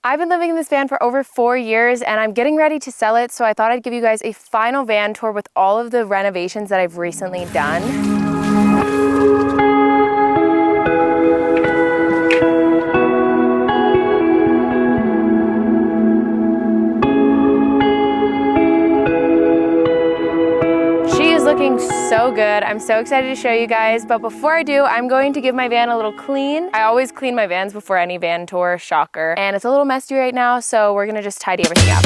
I've been living in this van for over 4 years and I'm getting ready to sell it, so I thought I'd give you guys a final van tour with all of the renovations that I've recently done. Looking so good. I'm so excited to show you guys, but before I do, I'm going to give my van a little clean. I always clean my vans before any van tour, shocker, and it's a little messy right now, so we're gonna just tidy everything up.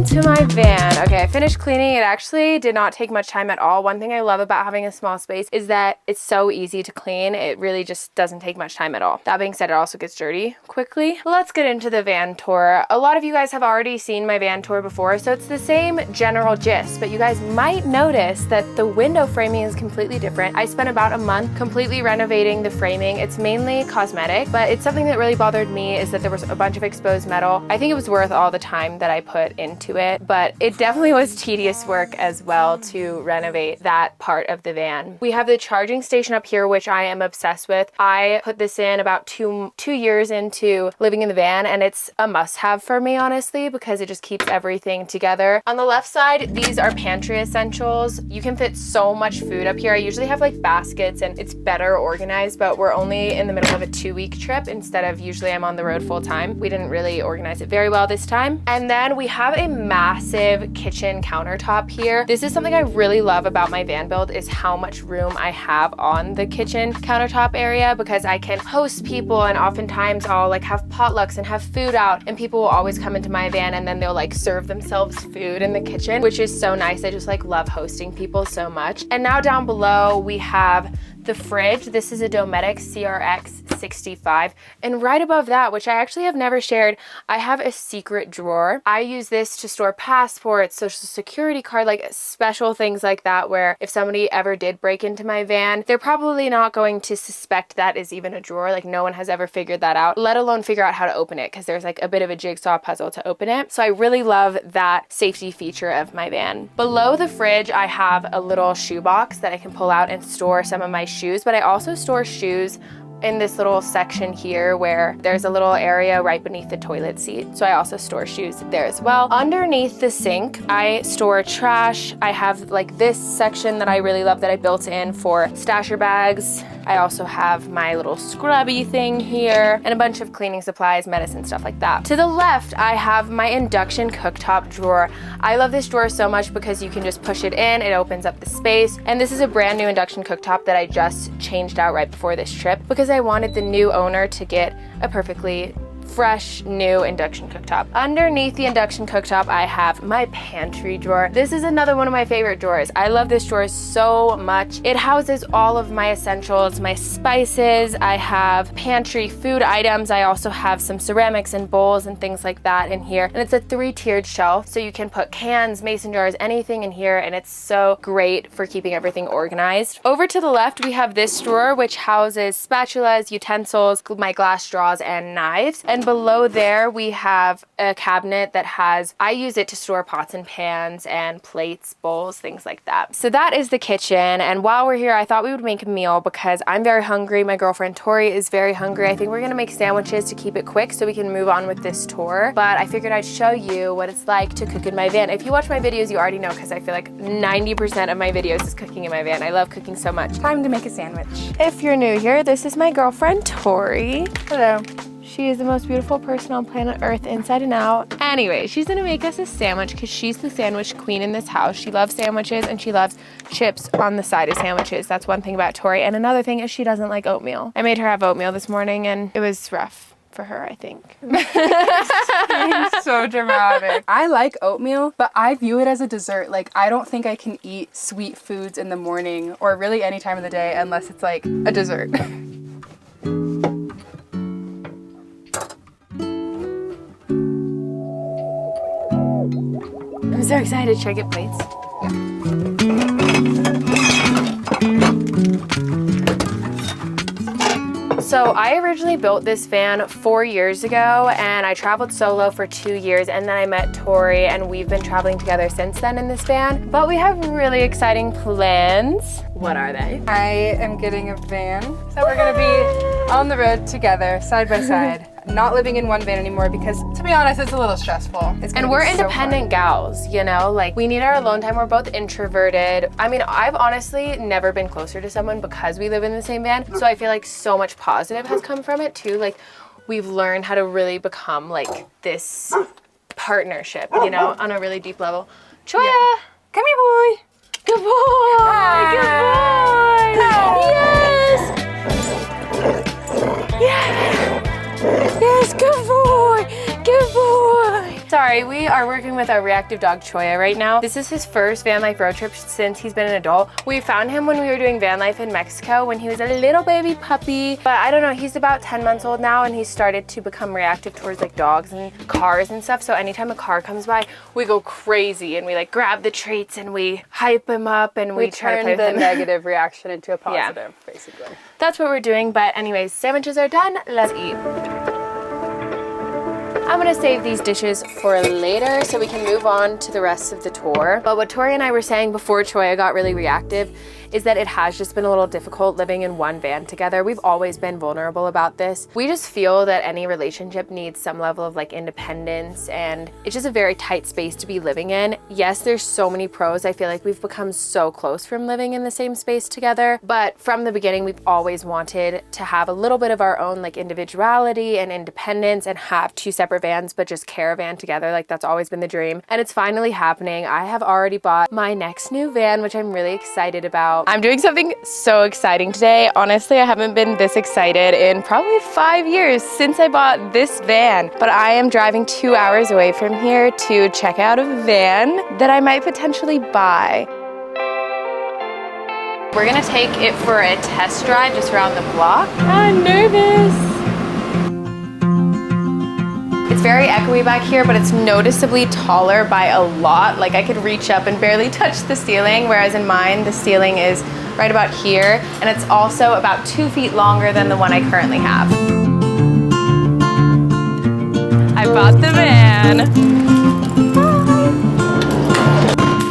To my van. Okay, I finished cleaning. It actually did not take much time at all. One thing I love about having a small space is that it's so easy to clean. It really just doesn't take much time at all. That being said, it also gets dirty quickly. Let's get into the van tour. A lot of you guys have already seen my van tour before, so it's the same general gist, but you guys might notice that the window framing is completely different. I spent about a month completely renovating the framing. It's mainly cosmetic, but it's something that really bothered me is that there was a bunch of exposed metal. I think it was worth all the time that I put into it, but it definitely was tedious work as well to renovate that part of the van. We have the charging station up here, which I am obsessed with. I put this in about two years into living in the van, and it's a must-have for me, honestly, because it just keeps everything together. On the left side, these are pantry essentials. You can fit so much food up here. I usually have like baskets and it's better organized, but we're only in the middle of a 2-week trip instead of usually I'm on the road full time. We didn't really organize it very well this time. And then we have a massive kitchen countertop here. This is something I really love about my van build is how much room I have on the kitchen countertop area, because I can host people, and oftentimes I'll like have potlucks and have food out, and people will always come into my van and then they'll like serve themselves food in the kitchen, which is so nice. I just like love hosting people so much. And now down below we have the fridge. This is a Dometic CRX 65, and right above that, which I actually have never shared, I have a secret drawer. I use this to store passports, social security card, like special things like that, where if somebody ever did break into my van, they're probably not going to suspect that is even a drawer. Like no one has ever figured that out, let alone figure out how to open it, because there's like a bit of a jigsaw puzzle to open it. So I really love that safety feature of my van. Below the fridge, I have a little shoe box that I can pull out and store some of my shoes, but I also store shoes in this little section here where there's a little area right beneath the toilet seat. So I also store shoes there as well. Underneath the sink, I store trash. I have like this section that I really love that I built in for stasher bags. I also have my little scrubby thing here and a bunch of cleaning supplies, medicine, stuff like that. To the left, I have my induction cooktop drawer. I love this drawer so much because you can just push it in, it opens up the space. And this is a brand new induction cooktop that I just changed out right before this trip because I wanted the new owner to get a perfectly fresh new induction cooktop. Underneath the induction cooktop, I have my pantry drawer. This is another one of my favorite drawers. I love this drawer so much. It houses all of my essentials, my spices. I have pantry food items. I also have some ceramics and bowls and things like that in here. And it's a 3-tiered shelf, so you can put cans, mason jars, anything in here, and it's so great for keeping everything organized. Over to the left, we have this drawer, which houses spatulas, utensils, my glass straws, and knives. And below there, we have a cabinet that has, I use it to store pots and pans and plates, bowls, things like that. So that is the kitchen. And while we're here, I thought we would make a meal because I'm very hungry. My girlfriend Tori is very hungry. I think we're gonna make sandwiches to keep it quick so we can move on with this tour. But I figured I'd show you what it's like to cook in my van. If you watch my videos, you already know, because I feel like 90% of my videos is cooking in my van. I love cooking so much. Time to make a sandwich. If you're new here, this is my girlfriend Tori. Hello. She is the most beautiful person on planet Earth, inside and out. Anyway, she's gonna make us a sandwich because she's the sandwich queen in this house. She loves sandwiches and she loves chips on the side of sandwiches. That's one thing about Tori. And another thing is she doesn't like oatmeal. I made her have oatmeal this morning and it was rough for her, I think. So dramatic. I like oatmeal, but I view it as a dessert. Like, I don't think I can eat sweet foods in the morning or really any time of the day unless it's like a dessert. I'm so excited. Should I get plates? So I originally built this van 4 years ago, and I traveled solo for 2 years, and then I met Tori, and we've been traveling together since then in this van. But we have really exciting plans. What are they? I am getting a van, so we're gonna be on the road together, side by side. Not living in one van anymore because, to be honest, it's a little stressful. And we're independent gals, you know? Like, we need our alone time. We're both introverted. I mean, I've honestly never been closer to someone because we live in the same van. So I feel like so much positive has come from it too. Like, we've learned how to really become like this partnership, you know, on a really deep level. Choya! Yeah. Come here, boy! Good boy! Hi. Good boy! Yes! Yeah! Yes, good boy! Good boy! Sorry, we are working with our reactive dog Choya right now. This is his first van life road trip since he's been an adult. We found him when we were doing van life in Mexico when he was a little baby puppy. But I don't know, he's about 10 months old now, and he started to become reactive towards like dogs and cars and stuff. So anytime a car comes by, we go crazy and we like grab the treats and we hype him up and we try to play turn the with him. negative reaction into a positive, basically. That's what we're doing. But anyways, sandwiches are done. Let's eat. I'm gonna save these dishes for later so we can move on to the rest of the tour. But what Tori and I were saying before Choya got really reactive is that it has just been a little difficult living in one van together. We've always been vulnerable about this. We just feel that any relationship needs some level of like independence, and it's just a very tight space to be living in. Yes, there's so many pros. I feel like we've become so close from living in the same space together, but from the beginning, we've always wanted to have a little bit of our own like individuality and independence and have two separate vans, but just caravan together. Like, that's always been the dream, and it's finally happening. I have already bought my next new van, which I'm really excited about. I'm doing something so exciting today. Honestly, I haven't been this excited in probably 5 years since I bought this van, but I am driving 2 hours away from here to check out a van that I might potentially buy. We're gonna take it for a test drive just around the block. I'm nervous. It's very echoey back here, but it's noticeably taller by a lot. Like, I could reach up and barely touch the ceiling, whereas in mine, the ceiling is right about here, and it's also about 2 feet longer than the one I currently have. I bought the van.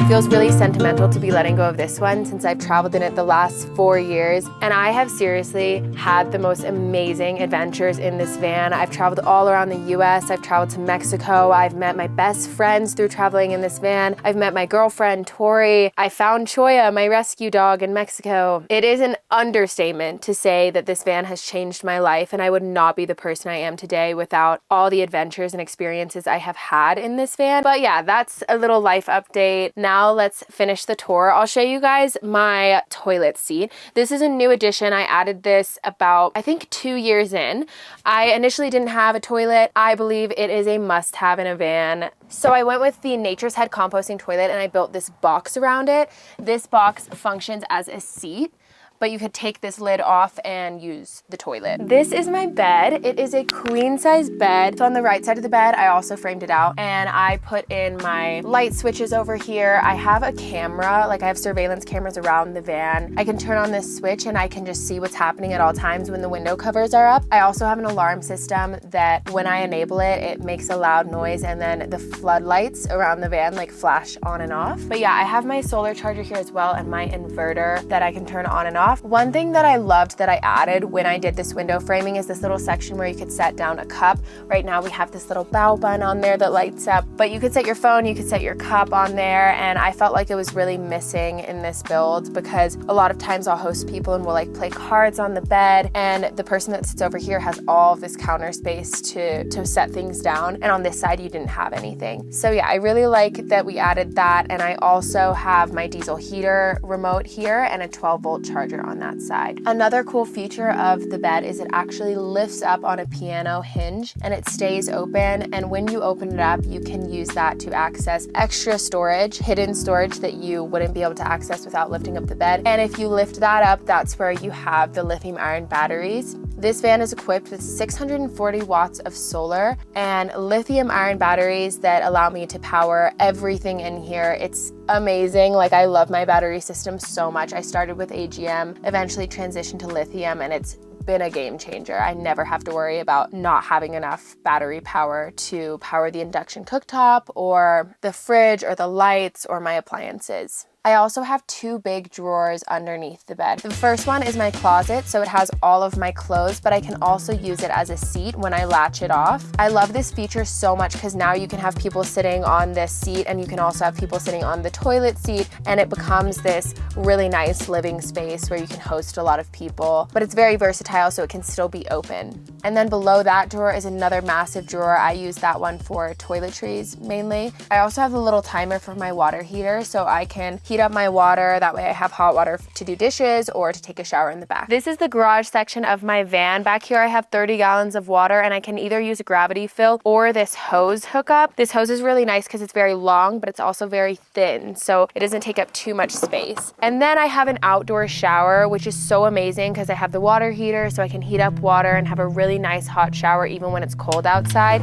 Feels really sentimental to be letting go of this one since I've traveled in it the last 4 years, and I have seriously had the most amazing adventures in this van. I've traveled all around the US, I've traveled to Mexico, I've met my best friends through traveling in this van, I've met my girlfriend Tori, I found Choya, my rescue dog, in Mexico. It is an understatement to say that this van has changed my life, and I would not be the person I am today without all the adventures and experiences I have had in this van. But yeah, that's a little life update. Now let's finish the tour. I'll show you guys my toilet seat. This is a new addition. I added this about, I think, 2 years in. I initially didn't have a toilet. I believe it is a must-have in a van. So I went with the Nature's Head Composting Toilet, and I built this box around it. This box functions as a seat, but you could take this lid off and use the toilet. This is my bed. It is a queen size bed. So on the right side of the bed, I also framed it out, and I put in my light switches over here. I have a camera, like I have surveillance cameras around the van. I can turn on this switch and I can just see what's happening at all times when the window covers are up. I also have an alarm system that when I enable it, it makes a loud noise, and then the floodlights around the van like flash on and off. But yeah, I have my solar charger here as well and my inverter that I can turn on and off. One thing that I loved that I added when I did this window framing is this little section where you could set down a cup. Right now we have this little bow bun on there that lights up, but you could set your phone, you could set your cup on there, and I felt like it was really missing in this build because a lot of times I'll host people and we'll like play cards on the bed, and the person that sits over here has all of this counter space to set things down, and on this side you didn't have anything. So yeah, I really like that we added that, and I also have my diesel heater remote here and a 12-volt charger on that side. Another cool feature of the bed is it actually lifts up on a piano hinge and it stays open, and when you open it up you can use that to access extra storage, hidden storage that you wouldn't be able to access without lifting up the bed. And if you lift that up, that's where you have the lithium ion batteries. This van is equipped with 640 watts of solar and lithium ion batteries that allow me to power everything in here. It's amazing. Like, I love my battery system so much. I started with AGM, eventually transitioned to lithium, and it's been a game changer. I never have to worry about not having enough battery power to power the induction cooktop or the fridge or the lights or my appliances. I also have 2 big drawers underneath the bed. The first one is my closet, so it has all of my clothes, but I can also use it as a seat when I latch it off. I love this feature so much because now you can have people sitting on this seat and you can also have people sitting on the toilet seat, and it becomes this really nice living space where you can host a lot of people, but it's very versatile so it can still be open. And then below that drawer is another massive drawer. I use that one for toiletries mainly. I also have a little timer for my water heater so I can heat up my water. That way I have hot water to do dishes or to take a shower in the back. This is the garage section of my van. Back here I have 30 gallons of water, and I can either use a gravity fill or this hose hookup. This hose is really nice because it's very long, but it's also very thin, so it doesn't take up too much space. And then I have an outdoor shower, which is so amazing because I have the water heater so I can heat up water and have a really nice hot shower even when it's cold outside.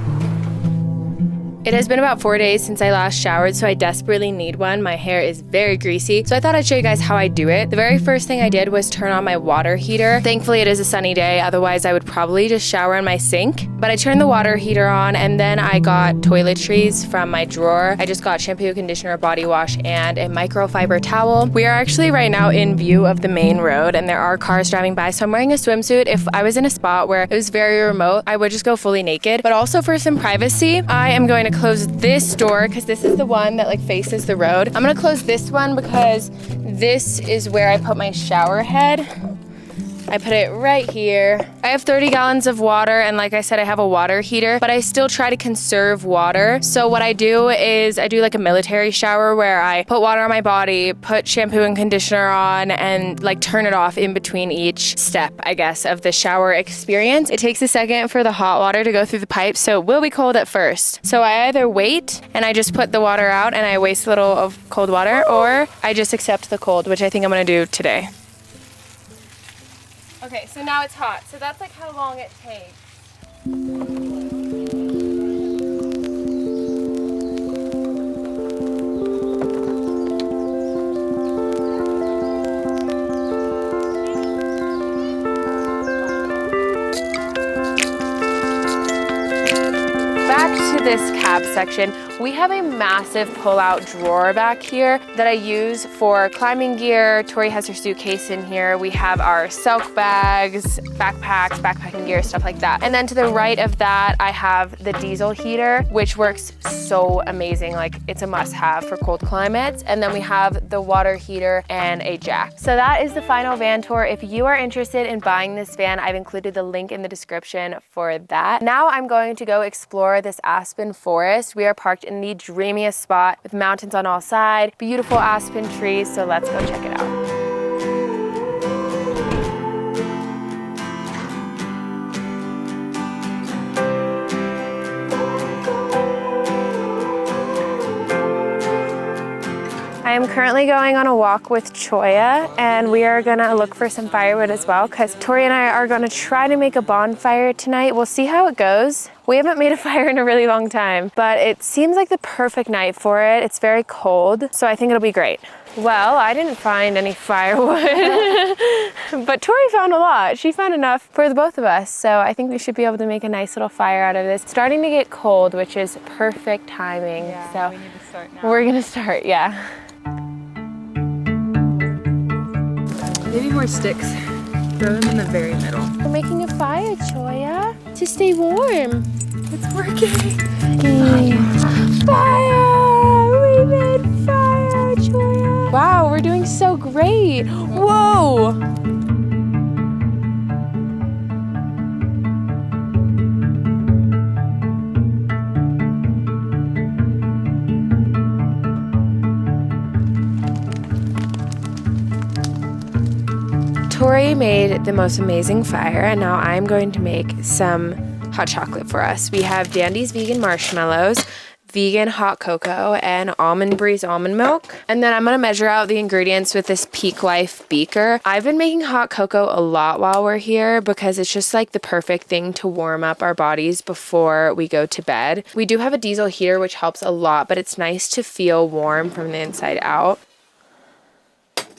It has been about 4 days since I last showered, so I desperately need one. My hair is very greasy, so I thought I'd show you guys how I do it. The very first thing I did was turn on my water heater. Thankfully, it is a sunny day, otherwise I would probably just shower in my sink. But I turned the water heater on, and then I got toiletries from my drawer. I just got shampoo, conditioner, body wash, and a microfiber towel. We are actually right now in view of the main road, and there are cars driving by, so I'm wearing a swimsuit. If I was in a spot where it was very remote, I would just go fully naked. But also for some privacy, I am going to close this door because this is the one that like faces the road. I'm gonna close this one because this is where I put my shower head. I put it right here. I have 30 gallons of water, and like I said, I have a water heater, but I still try to conserve water. So what I do is I do like a military shower where I put water on my body, put shampoo and conditioner on, and like turn it off in between each step, I guess, of the shower experience. It takes a second for the hot water to go through the pipe, so it will be cold at first. So I either wait and I just put the water out and I waste a little of cold water, or I just accept the cold, which I think I'm gonna do today. Okay, so now it's hot. So that's like how long it takes. Back to this cab section. We have a massive pull-out drawer back here that I use for climbing gear. Tori has her suitcase in here. We have our silk bags, backpacks, backpacking gear, stuff like that. And then to the right of that, I have the diesel heater, which works so amazing. Like, it's a must-have for cold climates. And then we have the water heater and a jack. So that is the final van tour. If you are interested in buying this van, I've included the link in the description for that. Now I'm going to go explore this aspen forest. We are parked in the dreamiest spot with mountains on all sides, beautiful aspen trees, so let's go check it out. I am currently going on a walk with Choya, and we are gonna look for some firewood as well because Tori and I are gonna try to make a bonfire tonight. We'll see how it goes. We haven't made a fire in a really long time, but it seems like the perfect night for it. It's very cold, so I think it'll be great. Well, I didn't find any firewood, but Tori found a lot. She found enough for the both of us, so I think we should be able to make a nice little fire out of this. It's starting to get cold, which is perfect timing. Yeah, so we need to start now. We're gonna start, yeah. Maybe more sticks. Throw them in the very middle. We're making a fire, Choya, to stay warm. It's working. Fire! We made fire, Choya. Wow, we're doing so great. Whoa! Tori made the most amazing fire, and now I'm going to make some hot chocolate for us. We have Dandy's vegan marshmallows, vegan hot cocoa, and Almond Breeze almond milk. And then I'm gonna measure out the ingredients with this Peak Life beaker. I've been making hot cocoa a lot while we're here because it's just like the perfect thing to warm up our bodies before we go to bed. We do have a diesel heater, which helps a lot, but it's nice to feel warm from the inside out.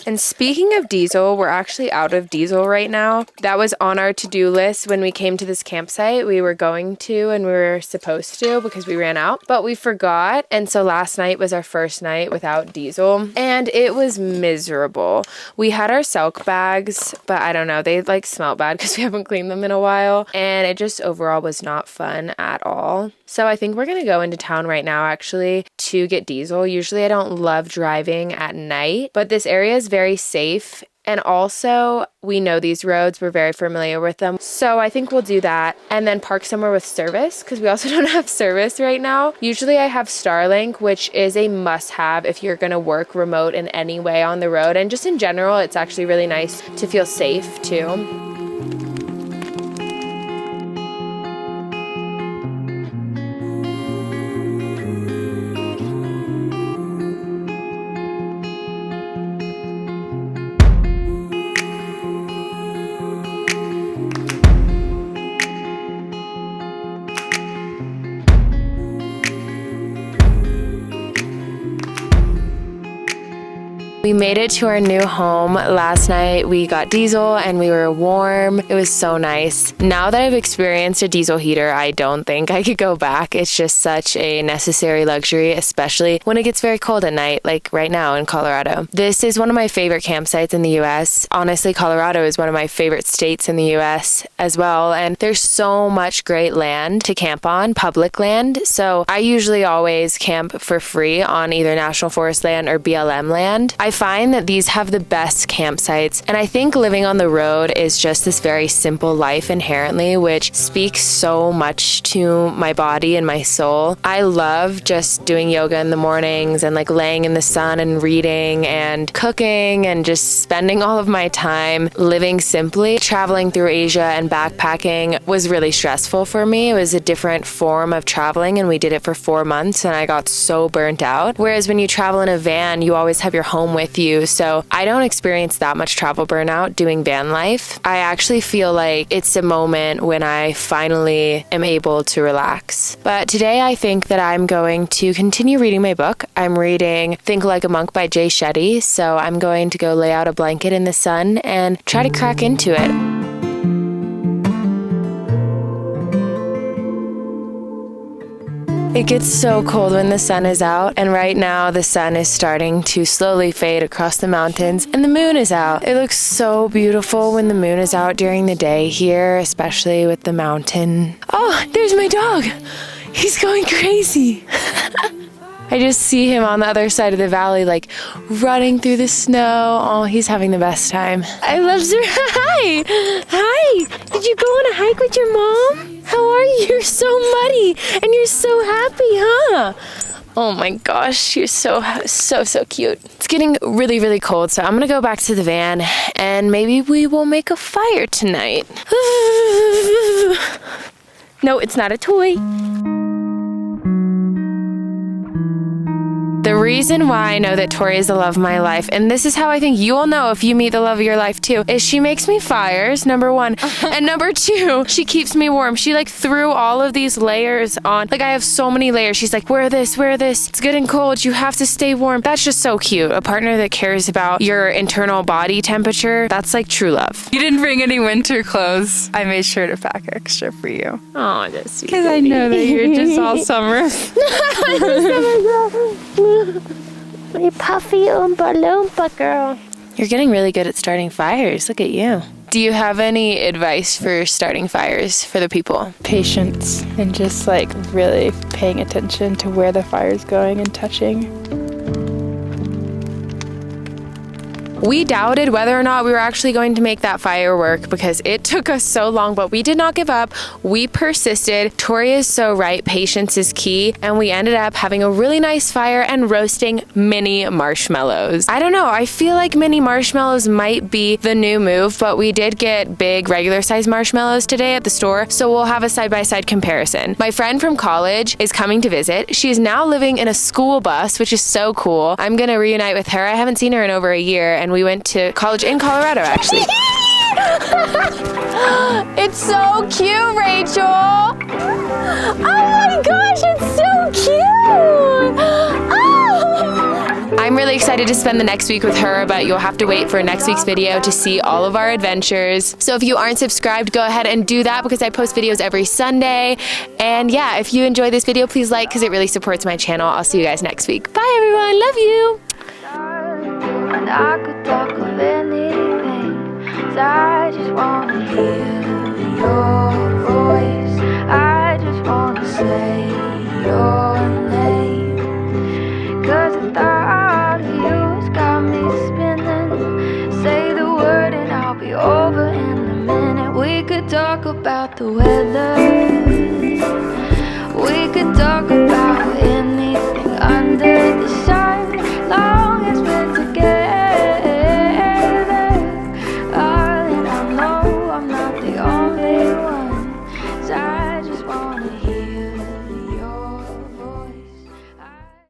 And speaking of diesel, we're actually out of diesel right now. That was on our to-do list when we came to this campsite. We were going to and we were supposed to because we ran out, but we forgot. And so last night was our first night without diesel and it was miserable. We had our Selk bags, but I don't know, they like smell bad because we haven't cleaned them in a while. And it just overall was not fun at all. So I think we're gonna go into town right now actually to get diesel. Usually I don't love driving at night, but this area is very safe. And also we know these roads, we're very familiar with them. So I think we'll do that and then park somewhere with service because we also don't have service right now. Usually I have Starlink, which is a must have if you're gonna work remote in any way on the road. And just in general, it's actually really nice to feel safe too. We made it to our new home last night. We got diesel and we were warm. It was so nice. Now that I've experienced a diesel heater, I don't think I could go back. It's just such a necessary luxury, especially when it gets very cold at night, like right now in Colorado. This is one of my favorite campsites in the US. Honestly, Colorado is one of my favorite states in the US as well. And there's so much great land to camp on, public land. So I usually always camp for free on either National Forest land or BLM land. I find that these have the best campsites, and I think living on the road is just this very simple life inherently, which speaks so much to my body and my soul. I love just doing yoga in the mornings and like laying in the sun and reading and cooking and just spending all of my time living simply. Traveling through Asia and backpacking was really stressful for me. It was a different form of traveling and we did it for 4 months and I got so burnt out. Whereas when you travel in a van, you always have your home with you. So I don't experience that much travel burnout doing van life. I actually feel like it's a moment when I finally am able to relax. But today I think that I'm going to continue reading my book. I'm reading Think Like a Monk by Jay Shetty. So I'm going to go lay out a blanket in the sun and try to crack into it. It gets so cold when the sun is out, and right now the sun is starting to slowly fade across the mountains and the moon is out. It looks so beautiful when the moon is out during the day here, especially with the mountain. Oh, there's my dog. He's going crazy. I just see him on the other side of the valley, like running through the snow. Oh, he's having the best time. I love Hi! Hi! Did you go on a hike with your mom? How are you? You're so muddy and you're so happy, huh? Oh my gosh, you're so cute. It's getting really, really cold, so I'm gonna go back to the van and maybe we will make a fire tonight. No, it's not a toy. The reason why I know that Tori is the love of my life, and this is how I think you will know if you meet the love of your life too, is she makes me fires, number one. And number two, she keeps me warm. She like threw all of these layers on. Like I have so many layers. She's like, wear this, wear this. It's good and cold. You have to stay warm. That's just so cute. A partner that cares about your internal body temperature, that's like true love. You didn't bring any winter clothes. I made sure to pack extra for you. Oh, that's sweet. Because I know that you're just all summer. My puffy Oompa Loompa girl. You're getting really good at starting fires. Look at you. Do you have any advice for starting fires for the people? Patience and just like really paying attention to where the fire's going and touching. We doubted whether or not we were actually going to make that fire work because it took us so long, but we did not give up. We persisted. Tori is so right. Patience is key. And we ended up having a really nice fire and roasting mini marshmallows. I don't know. I feel like mini marshmallows might be the new move, but we did get big regular size marshmallows today at the store. So we'll have a side-by-side comparison. My friend from college is coming to visit. She is now living in a school bus, which is so cool. I'm going to reunite with her. I haven't seen her in over a year, and we went to college in Colorado, actually. It's so cute, Rachel. Oh my gosh, it's so cute. Oh. I'm really really excited to spend the next week with her, but you'll have to wait for next week's video to see all of our adventures. So if you aren't subscribed, go ahead and do that because I post videos every Sunday. And yeah, if you enjoy this video, please like because it really supports my channel. I'll see you guys next week. Bye everyone, love you. And I could talk of anything, 'cause I just wanna hear your voice. I just wanna say your name, 'cause the thought of you has got me spinning. Say the word and I'll be over in a minute. We could talk about the weather,